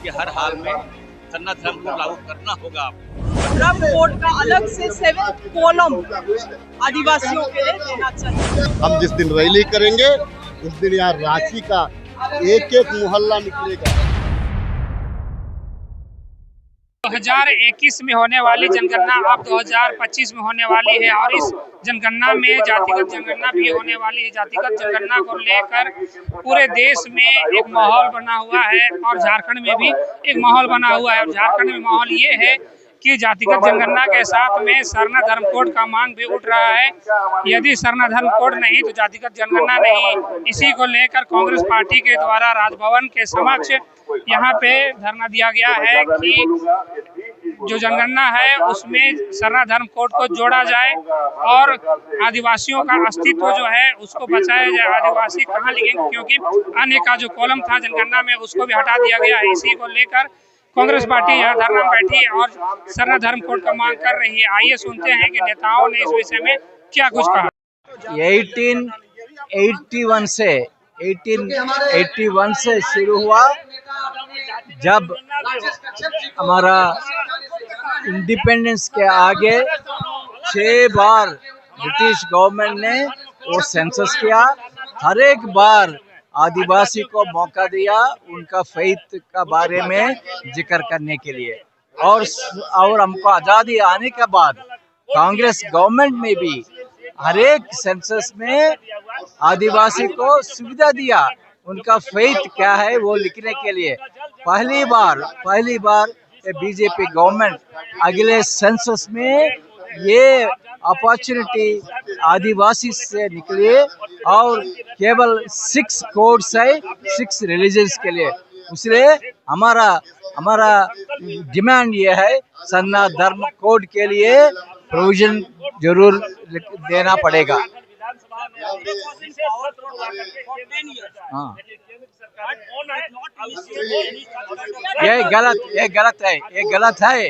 कि हर हाल में सनातन धर्म को लागू करना होगा। धर्म कोड का अलग से 7th कॉलम आदिवासियों के लिए देना चाहिए। हम जिस दिन रैली करेंगे उस दिन यहाँ रांची का एक एक मोहल्ला निकलेगा। 2021 में होने वाली जनगणना अब 2025 में होने वाली है और इस जनगणना में जातिगत जनगणना भी होने वाली है। जातिगत जनगणना को लेकर पूरे देश में एक माहौल बना हुआ है और झारखंड में भी एक माहौल बना हुआ है। और झारखंड में माहौल ये है कि जातिगत जनगणना के साथ में सरना धर्म कोड का मांग भी उठ रहा है। यदि सरना धर्म कोड नहीं तो जातिगत जनगणना नहीं। इसी को लेकर कांग्रेस पार्टी के द्वारा राजभवन के समक्ष यहाँ पे धरना दिया गया है कि जो जनगणना है उसमें सरना धर्म कोड को जोड़ा जाए और आदिवासियों का अस्तित्व जो है उसको बचाया जाए। आदिवासी कहाँ लिखेंगे, क्योंकि अन्य का जो कॉलम था जनगणना में उसको भी हटा दिया गया है। इसी को लेकर कांग्रेस पार्टी यहाँ धरना में बैठी है और सरना धर्म कोड का मांग कर रही है। आइए सुनते हैं कि नेताओं ने इस विषय में क्या कुछ कहा। 1881 से शुरू हुआ, जब हमारा इंडिपेंडेंस के आगे 6 बार ब्रिटिश गवर्नमेंट ने वो सेंसस किया। हर एक बार आदिवासी को मौका दिया उनका फेथ का बारे में जिक्र करने के लिए। और हमको आज़ादी आने के बाद कांग्रेस गवर्नमेंट में भी हर एक सेंसस में आदिवासी को सुविधा दिया, उनका फेथ क्या है वो लिखने के लिए। पहली बार बीजेपी गवर्नमेंट अगले सेंसस में ये अपॉर्चुनिटी आदिवासी से निकली और केवल 6 कोड्स है 6 रिलीजन्स के लिए। इसलिए हमारा डिमांड ये है, सरना धर्म कोड के लिए प्रोविजन जरूर देना पड़ेगा। हाँ, ये गलत है।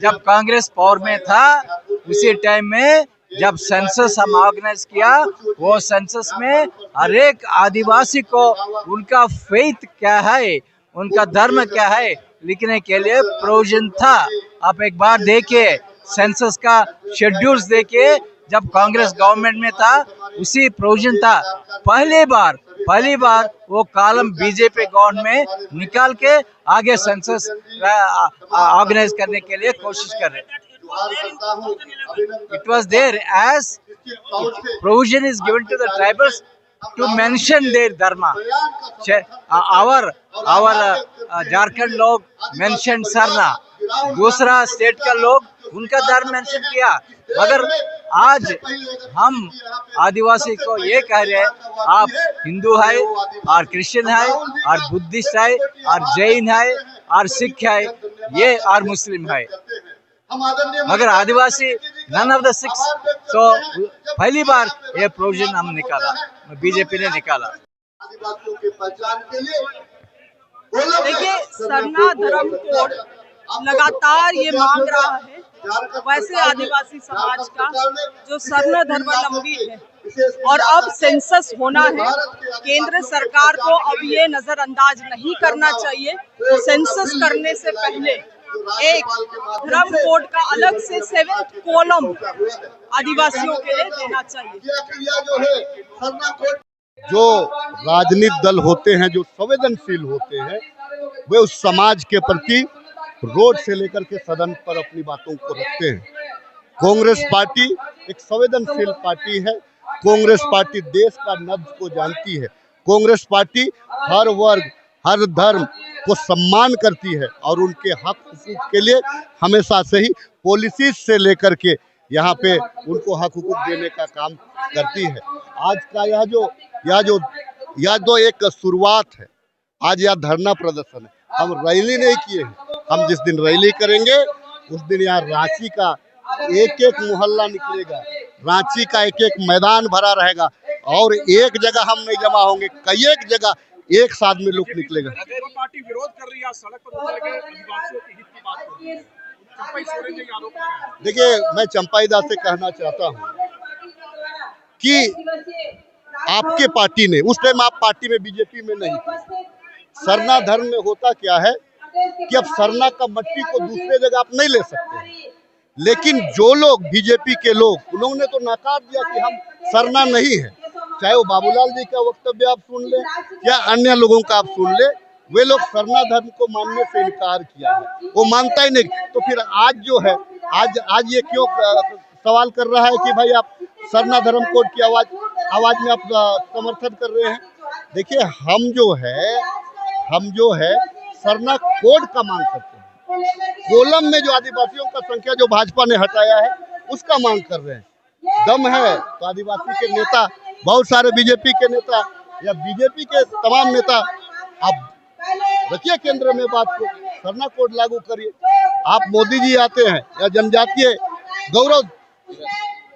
जब कांग्रेस पावर में था उसी टाइम में जब सेंसस हम ऑर्गेनाइज किया, वो सेंसस में हर एक आदिवासी को उनका फेथ क्या है, उनका धर्म क्या है लिखने के लिए प्रोविजन था। आप एक बार देखिए सेंसस का शेड्यूल्स देखिए, जब कांग्रेस गवर्नमेंट में था उसी प्रोविजन था। पहली बार वो कॉलम बीजेपी गवर्नमेंट में निकाल के आगे सेंसस ऑर्गेनाइज करने के लिए कोशिश कर रहे। It was there as provision is given to the tribals to mention their dharma. Our Jharkhand लोग मेंशन सरना, दूसरा स्टेट का लोग उनका धर्म मेंशन किया। मगर आज हम आदिवासी को ये कह रहे हैं, आप हिंदू है और क्रिश्चियन है और बुद्धिस्ट है और जैन है और सिख है, ये और मुस्लिम है, मगर आदिवासी नन ऑफ द 6। तो पहली बार ये प्रोविजन हम निकाला, बीजेपी ने निकाला। देखिए, सरना धर्म कोड लगातार ये मांग रहा है। वैसे आदिवासी समाज का जो सरना धर्मावलंबी है और अब सेंसस होना है, केंद्र सरकार को अब ये नजरअंदाज नहीं करना चाहिए। सेंसस करने से पहले एक धर्म कोड का अलग से 7th कॉलम आदिवासियों के लिए देना चाहिए। जो राजनीतिक दल होते हैं, जो संवेदनशील होते हैं, वे उस समाज के प्रति रोड से लेकर के सदन पर अपनी बातों को रखते हैं। कांग्रेस पार्टी एक संवेदनशील पार्टी है। कांग्रेस पार्टी देश का नब्ज को जानती है। कांग्रेस पार्टी हर वर्ग हर धर्म को सम्मान करती है और उनके हक हुकूक के लिए हमेशा से ही पॉलिसीज से लेकर के यहाँ पे उनको हक हुकूक देने का काम करती है। आज का यह जो एक शुरुआत है, आज यह धरना प्रदर्शन है। हम रैली नहीं किए हैं। हम जिस दिन रैली करेंगे उस दिन यहाँ रांची का एक एक मोहल्ला निकलेगा, रांची का एक एक मैदान भरा रहेगा और एक जगह हम नहीं जमा होंगे, कई एक जगह एक साथ में लोग निकलेगा। पार्टी विरोध कर रही है सड़क पर उतर के आदिवासियों के हित की बात कर रही है। चंपाई सोरेन ने आरोप लगाया। देखिए, मैं चंपाई दास से कहना चाहता हूँ कि आपके पार्टी ने, उस टाइम आप पार्टी में बीजेपी में नहीं थे। सरना धर्म में होता क्या है कि अब सरना का मट्टी को दूसरे जगह आप नहीं ले सकते। लेकिन जो लोग बीजेपी के लोग, उन्होंने तो नकार दिया कि हम सरना नहीं है। चाहे वो बाबूलाल जी का वक्तव्य आप सुन ले या अन्य लोगों का आप सुन ले, वे लोग सरना धर्म को मानने से इनकार किया है, वो मानता ही नहीं। तो फिर आज जो है, आज ये क्यों सवाल कर रहा है कि भाई आप सरना धर्म कोड की आवाज में आप समर्थन कर रहे हैं। देखिए, हम जो है सरना कोड का मांग करते हैं। कोलम में जो आदिवासियों का संख्या जो भाजपा ने हटाया है, उसका मांग कर रहे हैं। दम है तो आदिवासी के नेता, बहुत सारे बीजेपी के नेता या बीजेपी के तमाम नेता, आप रखिए केंद्र में बात को, सरना कोड लागू करिए। आप मोदी जी आते हैं या जनजातीय गौरव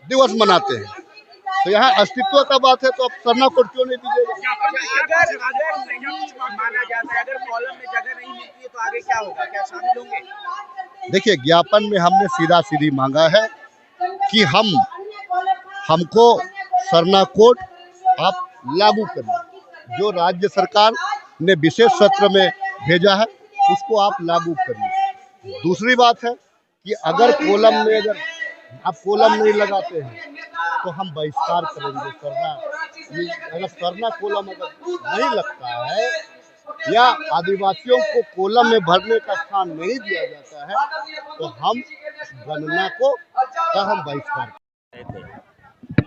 दिवस मनाते हैं, तो यहाँ अस्तित्व का बात है, तो आप सरना कोड क्यों नहीं दीजिएगा? अगर कॉलम में जगह नहीं मिलती है तो आगे क्या होगा, क्या शामिल होंगे? देखिए, ज्ञापन में हमने सीधा सीधी मांगा है कि हमको सरना कोड आप लागू करिए। जो राज्य सरकार ने विशेष सत्र में भेजा है, उसको आप लागू करिए। दूसरी बात है कि अगर आप कोलम नहीं लगाते हैं तो हम बहिष्कार करेंगे। अगर सरना कोलम अगर नहीं लगता है या आदिवासियों को कोलम में भरने का स्थान नहीं दिया जाता है, तो हम गणना का हम बहिष्कार करेंगे।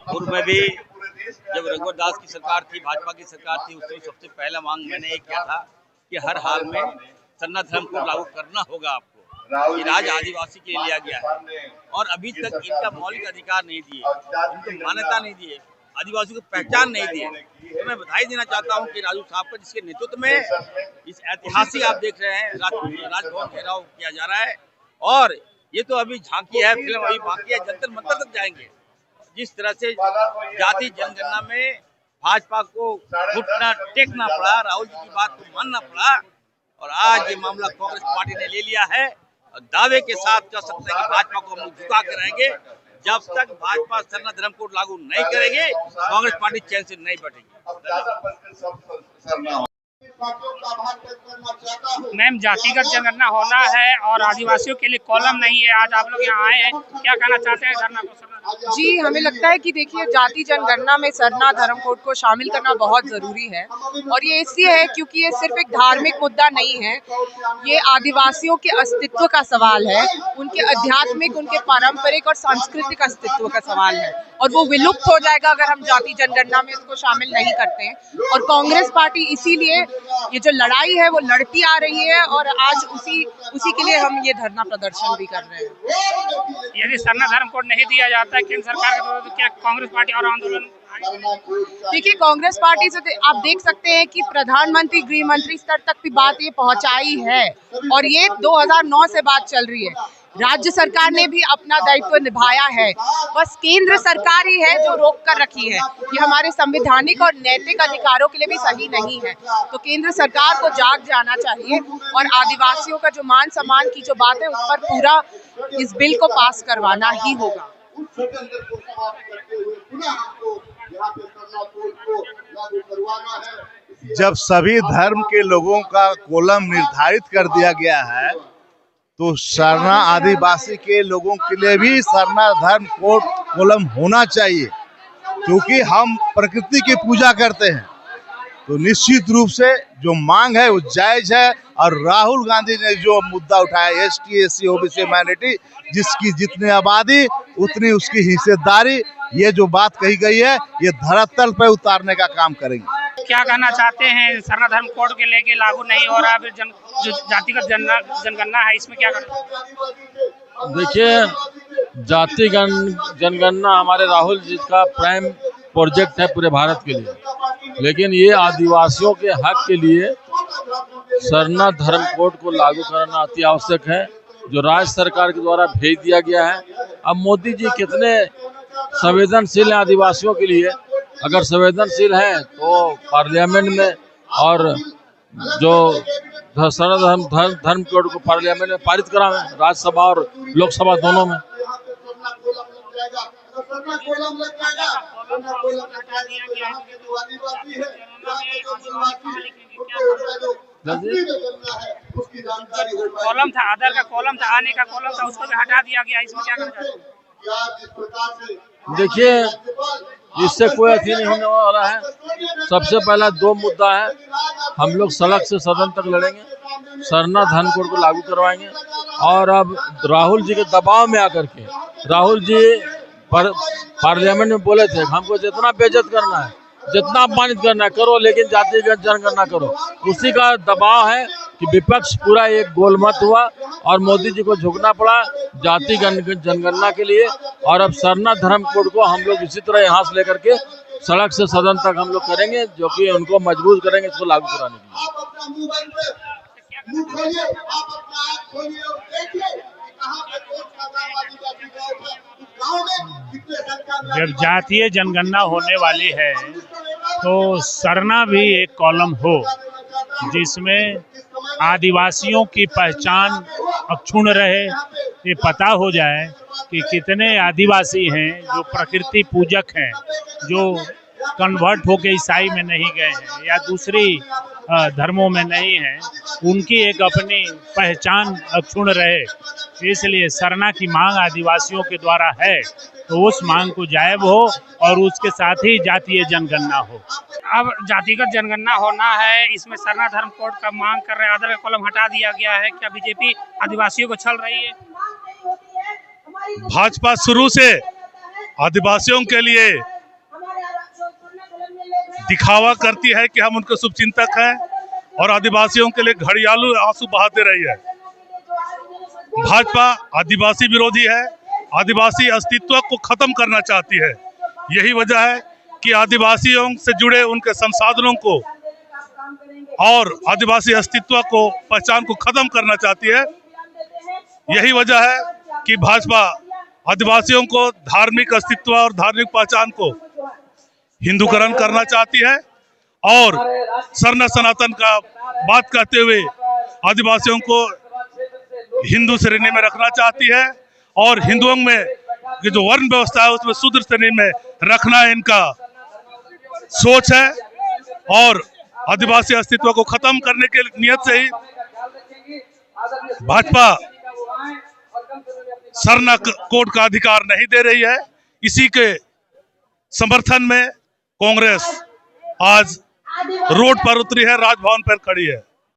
पूर्व में भी जब रघुवर दास की सरकार थी, भाजपा की सरकार थी, उसमें सबसे पहला मांग मैंने ये किया था कि हर हाल में सरना धर्म को लागू करना होगा आपको। ये राज आदिवासी के लिए लिया गया है और अभी तक इनका मौलिक अधिकार नहीं दिए, इनको मान्यता नहीं दिए, आदिवासी को पहचान नहीं दिए। तो मैं बधाई देना चाहता हूँ कि राजू साहब को, जिसके नेतृत्व में इस ऐतिहासिक आप देख रहे हैं राजभवन घेराव किया जा रहा है। और ये तो अभी झांकी है, फिल्म अभी बाकी है, जंतर मंतर तक जाएंगे। जिस तरह से जाति जनगणना में भाजपा को घुटना टेकना पड़ा, राहुल जी की बात को मानना पड़ा, और आज ये मामला कांग्रेस पार्टी ने ले लिया है। और दावे के साथ कह सकते हैं कि भाजपा को हम लोग झुका के रहेंगे। जब तक भाजपा सरना धर्म कोड लागू नहीं करेंगे, कांग्रेस पार्टी चैन से नहीं बैठेगी। मैम, जातिगत जनगणना होना है और आदिवासियों के लिए कॉलम नहीं है, आज आप लोग यहाँ आए हैं, क्या कहना चाहते हैं धरना को? जी, हमें लगता है कि देखिए, जाति जनगणना में सरना धर्म कोड को शामिल करना बहुत ज़रूरी है। और ये इसलिए है क्योंकि ये सिर्फ एक धार्मिक मुद्दा नहीं है, ये आदिवासियों के अस्तित्व का सवाल है, उनके आध्यात्मिक, उनके पारंपरिक और सांस्कृतिक अस्तित्व का सवाल है। और वो विलुप्त हो जाएगा अगर हम जाति जनगणना में इसको शामिल नहीं करते हैं। और कांग्रेस पार्टी इसीलिए ये जो लड़ाई है वो लड़ती आ रही है, और आज उसी के लिए हम ये धरना प्रदर्शन भी कर रहे हैं। यदि सरना धर्म कोड नहीं दिया जाता है केंद्र सरकार के द्वारा, तो क्या कांग्रेस पार्टी और आंदोलन? देखिए, कांग्रेस पार्टी से आप देख सकते हैं कि प्रधानमंत्री, गृह मंत्री स्तर तक भी बात ये पहुंचाई है, और ये 2009 से बात चल रही है। राज्य सरकार ने भी अपना दायित्व निभाया है, बस केंद्र सरकार ही है जो रोक कर रखी है। ये हमारे संवैधानिक और नैतिक अधिकारों के लिए भी सही नहीं है। तो केंद्र सरकार को जाग जाना चाहिए और आदिवासियों का जो मान सम्मान की जो बात है, उस पर पूरा इस बिल को पास करवाना ही होगा। जब सभी धर्म के लोगों का कोलम निर्धारित कर दिया गया है, तो सरना आदिवासी के लोगों के लिए भी सरना धर्म कोड कोलम होना चाहिए, क्योंकि हम प्रकृति की पूजा करते हैं। तो निश्चित रूप से जो मांग है वो जायज है। और राहुल गांधी ने जो मुद्दा उठाया, ST SC OBC माइनॉरिटी, जिसकी जितनी आबादी उतनी उसकी हिस्सेदारी, ये जो बात कही गई है, ये धरातल पर उतारने का काम करेंगे। क्या कहना चाहते हैं, सरना धर्म कोड के लेके लागू नहीं हो रहा, फिर जो जातिगत जनगणना है, इसमें क्या करना? देखिए, जाति जनगणना हमारे राहुल जी का प्राइम प्रोजेक्ट है पूरे भारत के लिए, लेकिन ये आदिवासियों के हक के लिए सरना धर्म कोड को लागू करना अति आवश्यक है, जो राज्य सरकार के द्वारा भेज दिया गया है। अब मोदी जी कितने संवेदनशील हैं आदिवासियों के लिए? अगर संवेदनशील है तो पार्लियामेंट में, और जो सरना धर्म कोड को पार्लियामेंट में पारित करावें, राज्यसभा और लोकसभा दोनों में। कॉलम था, आधार का कॉलम था, आने का कॉलम था, उसको भी हटा दिया गया। इसमें क्या करना चाहते हैं? देखिए, इससे कोई अथी नहीं होने वाला है। सबसे पहला 2 मुद्दा है, हम लोग सड़क से सदन तक लड़ेंगे, सरना धर्म कोड को लागू करवाएंगे। और अब राहुल जी के दबाव में आकर के राहुल जी पार्लियामेंट में बोले थे, हमको जितना बेइज्जत करना है, जितना अपमानित करना है करो, लेकिन जातिगत जनगणना करो। उसी का दबाव है कि विपक्ष पूरा एक गोलमत हुआ और मोदी जी को झुकना पड़ा जाति जनगणना के लिए। और अब सरना धर्म कोड को हम लोग इसी तरह यहाँ से लेकर के सड़क से सदन तक हम लोग करेंगे, जो कि उनको मजबूर करेंगे इसको लागू कराने के लिए। जब जातीय जनगणना होने वाली है तो सरना भी एक कॉलम हो जिसमें आदिवासियों की पहचान अक्षुण्ण रहे, ये पता हो जाए कि कितने आदिवासी हैं जो प्रकृति पूजक हैं, जो कन्वर्ट होके ईसाई में नहीं गए हैं या दूसरी धर्मों में नहीं हैं, उनकी एक अपनी पहचान अक्षुण्ण रहे। इसलिए सरना की मांग आदिवासियों के द्वारा है, तो उस मांग को जायब हो और उसके साथ ही जातीय जनगणना हो। अब जातिगत जनगणना होना है, इसमें सरना धर्म कोड का मांग कर रहे हैं, आधार का कॉलम हटा दिया गया है। क्या बीजेपी आदिवासियों को छल रही है? भाजपा शुरू से आदिवासियों के लिए दिखावा करती है कि हम उनके शुभचिंतक हैं और आदिवासियों के लिए घड़ियालू आंसू बहाते रही है। भाजपा आदिवासी विरोधी है, आदिवासी अस्तित्व को खत्म करना चाहती है। यही वजह है कि आदिवासियों से जुड़े उनके संसाधनों को और आदिवासी अस्तित्व को, पहचान को खत्म करना चाहती है। यही वजह है कि भाजपा आदिवासियों को धार्मिक अस्तित्व और धार्मिक पहचान को हिंदूकरण करना चाहती है और सरना सनातन का बात कहते हुए आदिवासियों को हिंदू श्रेणी में रखना चाहती है और हिंदुओं में ये जो वर्ण व्यवस्था है उसमें शूद्र श्रेणी में रखना इनका सोच है। और आदिवासी अस्तित्व को खत्म करने के नियत से ही भाजपा सरना कोड का अधिकार नहीं दे रही है। इसी के समर्थन में कांग्रेस आज रोड पर उतरी है, राजभवन पर खड़ी है।